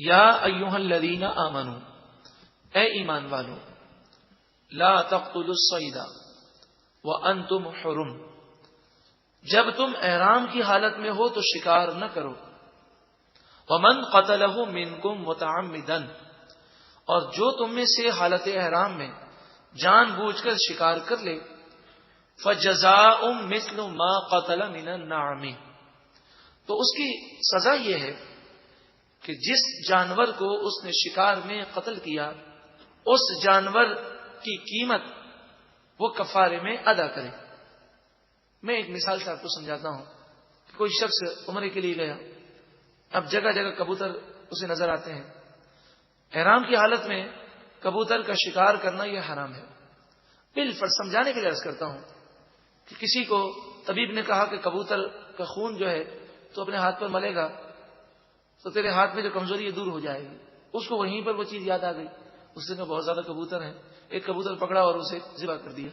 یا ایھا الذین آمنوا، اے ایمان والو، لا تقتلوا الصید وانتم حرم، جب تم احرام کی حالت میں ہو تو شکار نہ کرو. ومن قتلہ منکم متعمدا، اور جو تم میں سے حالت احرام میں جان بوجھ کر شکار کر لے، فجزاء مثل ما قتل من النعم، تو اس کی سزا یہ ہے کہ جس جانور کو اس نے شکار میں قتل کیا اس جانور کی قیمت وہ کفارے میں ادا کرے. میں ایک مثال سے آپ کو سمجھاتا ہوں. کوئی شخص عمرے کے لیے گیا، اب جگہ جگہ کبوتر اسے نظر آتے ہیں. احرام کی حالت میں کبوتر کا شکار کرنا یہ حرام ہے. بالفرض سمجھانے کے لیے عرض کرتا ہوں کہ کسی کو طبیب نے کہا کہ کبوتر کا خون جو ہے تو اپنے ہاتھ پر ملے گا تو تیرے ہاتھ میں جو کمزوری ہے دور ہو جائے گی. اس کو وہیں پر وہ چیز یاد آ گئی. اس نے کہا بہت زیادہ کبوتر ہیں، ایک کبوتر پکڑا اور اسے ذبح کر دیا.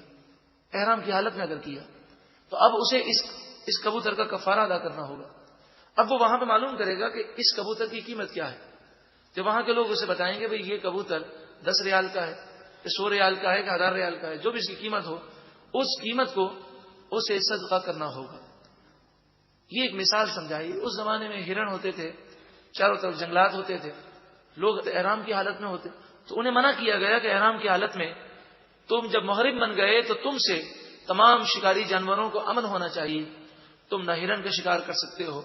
احرام کی حالت میں اگر کیا تو اب اسے اس کبوتر کا کفارہ ادا کرنا ہوگا. اب وہ وہاں پہ معلوم کرے گا کہ اس کبوتر کی قیمت کیا ہے. جب وہاں کے لوگ اسے بتائیں گے بھئی یہ کبوتر 10 ریال کا ہے، 100 ریال کا ہے کہ 1000 ریال کا ہے، جو بھی اس کی قیمت ہو اس قیمت کو اسے صدقہ کرنا ہوگا. یہ ایک مثال سمجھائی. اس زمانے میں ہرن ہوتے تھے، چاروں طرف جنگلات ہوتے تھے، لوگ احرام کی حالت میں ہوتے تو انہیں منع کیا گیا کہ احرام کی حالت میں تم جب محرم بن گئے تو تم سے تمام شکاری جانوروں کو امن ہونا چاہیے. تم نہ ہرن کا شکار کر سکتے ہو،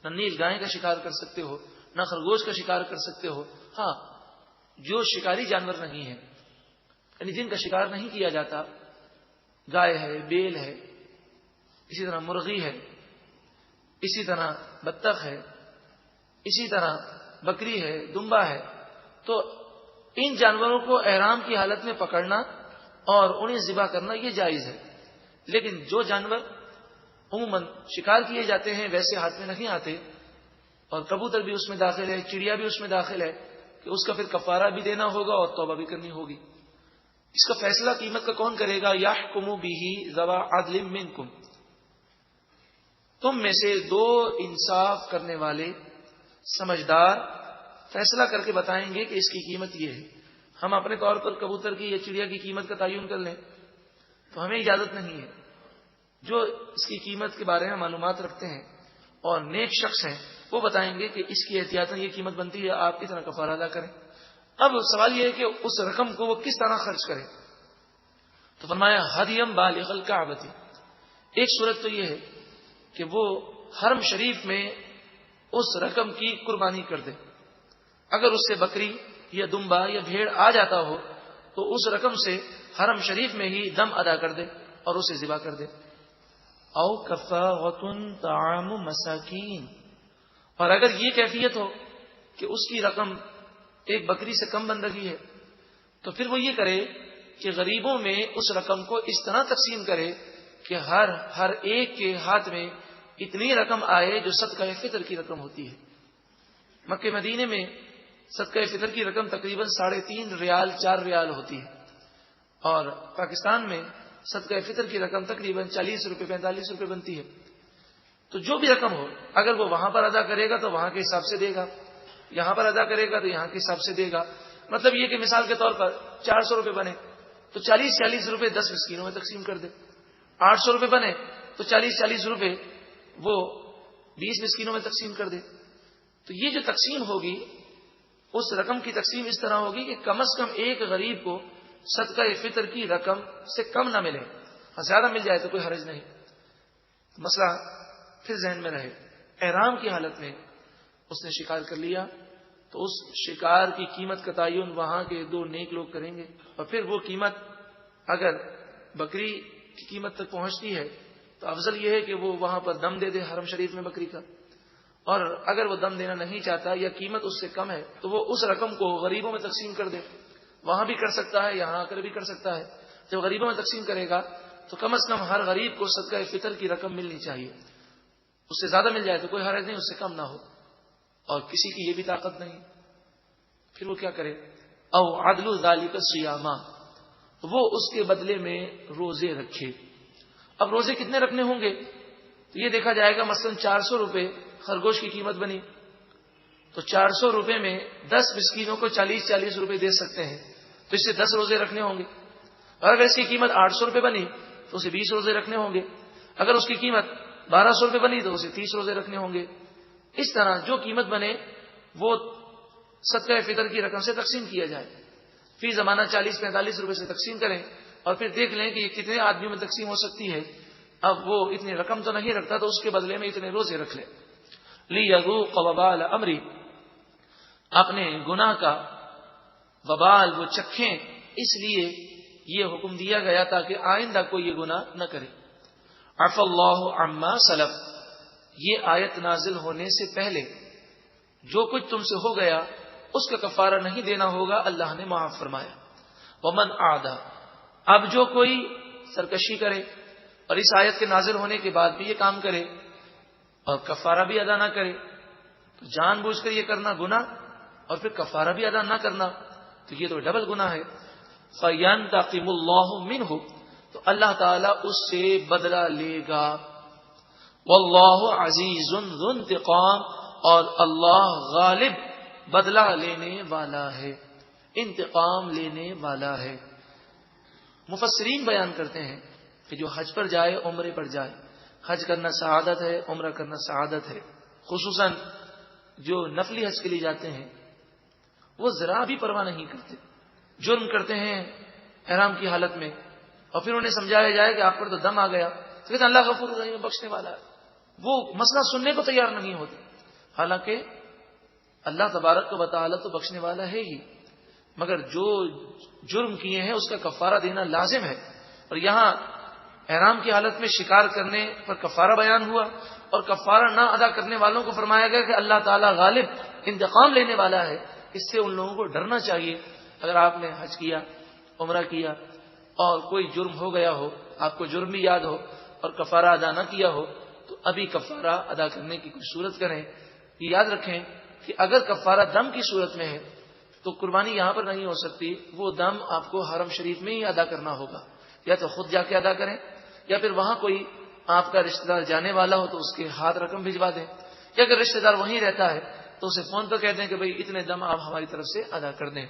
نہ نیل گائے کا شکار کر سکتے ہو، نہ خرگوش کا شکار کر سکتے ہو. ہاں، جو شکاری جانور نہیں ہیں یعنی جن کا شکار نہیں کیا جاتا، گائے ہے، بیل ہے، اسی طرح مرغی ہے، اسی طرح بطخ ہے، اسی طرح بکری ہے، دمبا ہے، تو ان جانوروں کو احرام کی حالت میں پکڑنا اور انہیں ذبح کرنا یہ جائز ہے. لیکن جو جانور عموماً شکار کیے جاتے ہیں ویسے ہاتھ میں نہیں آتے، اور کبوتر بھی اس میں داخل ہے، چڑیا بھی اس میں داخل ہے، کہ اس کا پھر کفارہ بھی دینا ہوگا اور توبہ بھی کرنی ہوگی. اس کا فیصلہ قیمت کا کون کرے گا؟ یحکم بہ ذوی عدل منکم، تم میں سے 2 انصاف کرنے والے سمجھدار فیصلہ کر کے بتائیں گے کہ اس کی قیمت یہ ہے. ہم اپنے طور پر کبوتر کی یا چڑیا کی قیمت کا تعین کر لیں تو ہمیں اجازت نہیں ہے. جو اس کی قیمت کے بارے میں معلومات رکھتے ہیں اور نیک شخص ہیں وہ بتائیں گے کہ اس کی احتیاطاً یہ قیمت بنتی ہے، آپ اتنا کفارہ ادا کریں. اب سوال یہ ہے کہ اس رقم کو وہ کس طرح خرچ کرے. تو فرمایا ہدیم بالغ الکعبۃ، ایک صورت تو یہ ہے کہ وہ حرم شریف میں اس رقم کی قربانی کر دے. اگر اس سے بکری یا دمبا یا بھیڑ آ جاتا ہو تو اس رقم سے حرم شریف میں ہی دم ادا کر دے اور اسے ذبح کر دے. او کفارۃ طعام مساکین، اور اگر یہ کیفیت ہو کہ اس کی رقم ایک بکری سے کم بن رہی ہے تو پھر وہ یہ کرے کہ غریبوں میں اس رقم کو اس طرح تقسیم کرے کہ ہر ایک کے ہاتھ میں اتنی رقم آئے جو صدقہ فطر کی رقم ہوتی ہے. مکہ مدینے میں صدقہ فطر کی رقم تقریباً 3.5 ریال 4 ریال ہوتی ہے، اور پاکستان میں صدقہ فطر کی رقم تقریباً 40 روپے 45 روپے بنتی ہے. تو جو بھی رقم ہو اگر وہ وہاں پر ادا کرے گا تو وہاں کے حساب سے دے گا، یہاں پر ادا کرے گا تو یہاں کے حساب سے دے گا. مطلب یہ کہ مثال کے طور پر 400 روپے بنے تو 40 روپے 10 مسکینوں میں تقسیم کر دے. 800 روپے بنے تو 40 روپے وہ 20 مسکینوں میں تقسیم کر دے. تو یہ جو تقسیم ہوگی اس رقم کی تقسیم اس طرح ہوگی کہ کم از کم ایک غریب کو صدقہ فطر کی رقم سے کم نہ ملے. زیادہ مل جائے تو کوئی حرج نہیں. مسئلہ پھر ذہن میں رہے. احرام کی حالت میں اس نے شکار کر لیا تو اس شکار کی قیمت کا تعین وہاں کے 2 نیک لوگ کریں گے، اور پھر وہ قیمت اگر بکری کی قیمت تک پہنچتی ہے تو افضل یہ ہے کہ وہ وہاں پر دم دے دے حرم شریف میں بکری کا، اور اگر وہ دم دینا نہیں چاہتا یا قیمت اس سے کم ہے تو وہ اس رقم کو غریبوں میں تقسیم کر دے. وہاں بھی کر سکتا ہے، یہاں آ کر بھی کر سکتا ہے. جب غریبوں میں تقسیم کرے گا تو کم از کم ہر غریب کو صدقہ فطر کی رقم ملنی چاہیے. اس سے زیادہ مل جائے تو کوئی حرج نہیں، اس سے کم نہ ہو، اور کسی کی یہ بھی طاقت نہیں. پھر وہ کیا کرے؟ او عدل ذالک صیاما، وہ اس کے بدلے میں روزے رکھے. اب روزے کتنے رکھنے ہوں گے تو یہ دیکھا جائے گا. مثلا 400 روپے خرگوش کی قیمت بنی تو 400 روپے میں 10 مسکینوں کو 40 روپے دے سکتے ہیں، تو اس سے 10 روزے رکھنے ہوں گے. اور اگر اس کی قیمت 800 روپے بنی تو اسے 20 روزے رکھنے ہوں گے. اگر اس کی قیمت 1200 روپے بنی تو اسے 30 روزے رکھنے ہوں گے. اس طرح جو قیمت بنے وہ صدقہ فطر کی رقم سے تقسیم کیا جائے. فی زمانہ 40-45 روپے سے تقسیم کریں اور پھر دیکھ لیں کہ یہ کتنے آدمیوں میں تقسیم ہو سکتی ہے. اب وہ اتنی رقم تو نہیں رکھتا تو اس کے بدلے میں اتنے روزے رکھ لیں. لیذوق وبال امری، اپنے گناہ کا وبال وہ چکھیں، اس لیے یہ حکم دیا گیا تاکہ آئندہ کوئی یہ گناہ نہ کرے. عفا اللہ عما سلف، یہ آیت نازل ہونے سے پہلے جو کچھ تم سے ہو گیا اس کا کفارہ نہیں دینا ہوگا، اللہ نے معاف فرمایا. ومن عادا، اب جو کوئی سرکشی کرے اور اس آیت کے نازل ہونے کے بعد بھی یہ کام کرے اور کفارہ بھی ادا نہ کرے، تو جان بوجھ کر یہ کرنا گناہ اور پھر کفارہ بھی ادا نہ کرنا تو یہ تو ڈبل گناہ ہے. فَيَنْتَقِمُ اللَّهُ مِنْهُ، تو اللہ تعالیٰ اس سے بدلہ لے گا. وَاللَّهُ عَزِيزٌ ذُو انتقام، اور اللہ غالب بدلہ لینے والا ہے، انتقام لینے والا ہے. مفسرین بیان کرتے ہیں کہ جو حج پر جائے عمرے پر جائے، حج کرنا سعادت ہے، عمرہ کرنا سعادت ہے. خصوصاً جو نفلی حج کے لیے جاتے ہیں وہ ذرا بھی پرواہ نہیں کرتے. جرم کرتے ہیں احرام کی حالت میں اور پھر انہیں سمجھایا جائے کہ آپ پر تو دم آ گیا تو کہتے ہیں اللہ غفور رحیم بخشنے والا ہے. وہ مسئلہ سننے کو تیار نہیں ہوتے، حالانکہ اللہ تبارک و تعالی تو بخشنے والا ہے ہی، مگر جو جرم کیے ہیں اس کا کفارہ دینا لازم ہے. اور یہاں احرام کی حالت میں شکار کرنے پر کفارہ بیان ہوا اور کفارہ نہ ادا کرنے والوں کو فرمایا گیا کہ اللہ تعالیٰ غالب انتقام لینے والا ہے. اس سے ان لوگوں کو ڈرنا چاہیے. اگر آپ نے حج کیا، عمرہ کیا اور کوئی جرم ہو گیا ہو، آپ کو جرم بھی یاد ہو اور کفارہ ادا نہ کیا ہو تو ابھی کفارہ ادا کرنے کی کوئی صورت کریں. یہ یاد رکھیں کہ اگر کفارہ دم کی صورت میں ہے تو قربانی یہاں پر نہیں ہو سکتی، وہ دم آپ کو حرم شریف میں ہی ادا کرنا ہوگا. یا تو خود جا کے ادا کریں یا پھر وہاں کوئی آپ کا رشتہ دار جانے والا ہو تو اس کے ہاتھ رقم بھجوا دیں، یا اگر رشتہ دار وہیں رہتا ہے تو اسے فون پر کہہ دیں کہ بھئی اتنے دم آپ ہماری طرف سے ادا کر دیں.